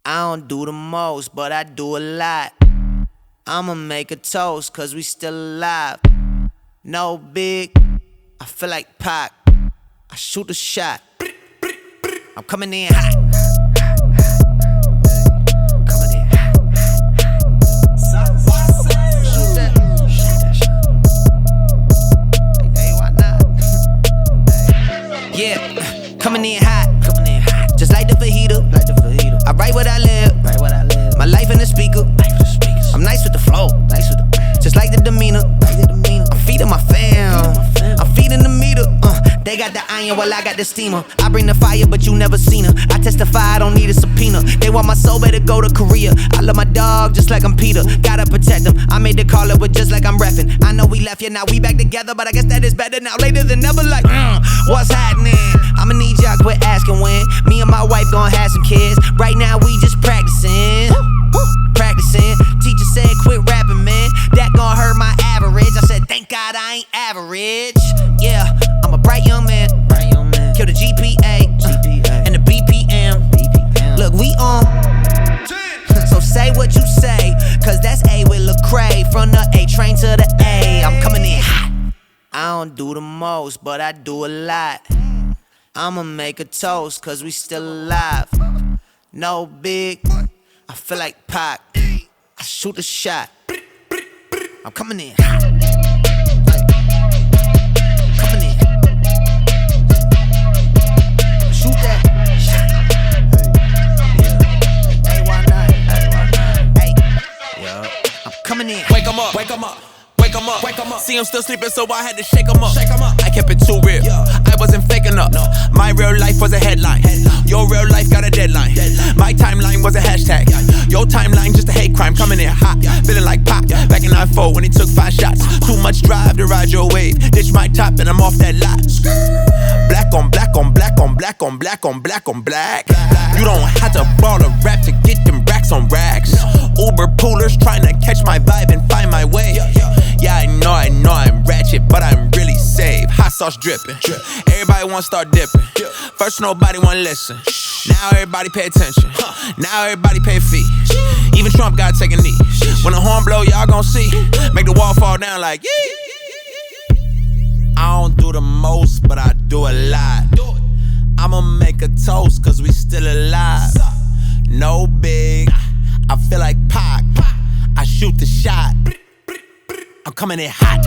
I don't do the most, but I do a lot. I'ma make a toast, cause we still alive. No big, I feel like Pac. I shoot a shot. I'm coming in hot. Coming in hot. Shoot that. Hey, why not? Yeah, coming in hot. Just like the fajita. I write what I live. My life in the speaker. I'm nice with the flow. Just like the demeanor. I'm feeding my fam. I'm feeding the meter. They got the iron while I got the steamer. I bring the fire, but you never seen her. I testify, I don't need a subpoena. They want my soul, better go to Korea. I love my dog just like I'm Peter. Gotta protect him. I made the call up with just like I'm reffing. I know we left, yeah, now we back together, but I guess that is better now. Later than never, like, what's happening? I'ma need y'all quit asking when. Me and my wife gon' have some kids. Right now we just practicing. Teacher said quit rapping, man. That gon' hurt my average. I said thank God I ain't average. Yeah, I'm a bright young man. Kill the GPA and the BPM. Look, we on. So say what you say, cause that's A with Lecrae. From the A train to the A, I'm coming in hot. I don't do the most, but I do a lot. I'ma make a toast, cause we still alive. No big, I feel like Pac. I shoot a shot. I'm coming in hot. Coming in. Shoot that shot. Hey, why not? Hey, yo, I'm coming in. Wake 'em up. Wake 'em up. Wake 'em up. Wake 'em up. See him still sleeping, so I had to shake 'em up. Shake 'em up. I kept it too real. I wasn't faking up. No. My real life was a headline. Your real life got a deadline. My timeline was a hashtag. Your timeline just a hate crime. Coming in hot. Feeling like Pac. Back in 94 when he took 5 shots. Too much drive to ride your wave. Ditch my top and I'm off that lot. Black on black on black on black on black on black on black. You don't have to ball a rap to get them racks on racks. Uber poolers trying to catch my vibe and find my way. Yeah, I know I'm ratchet, but I'm really safe. Hot sauce dripping. Everybody wanna start dipping. First nobody wanna listen. Now everybody pay attention. Now everybody pay a fee. Even Trump gotta take a knee. When the horn blow, y'all gon' see. Make the wall fall down like yee. I don't do the most, but I do a lot. I'ma make a toast, cause we still alive. No big, I feel like Pac. I shoot the shot. I'm coming in hot.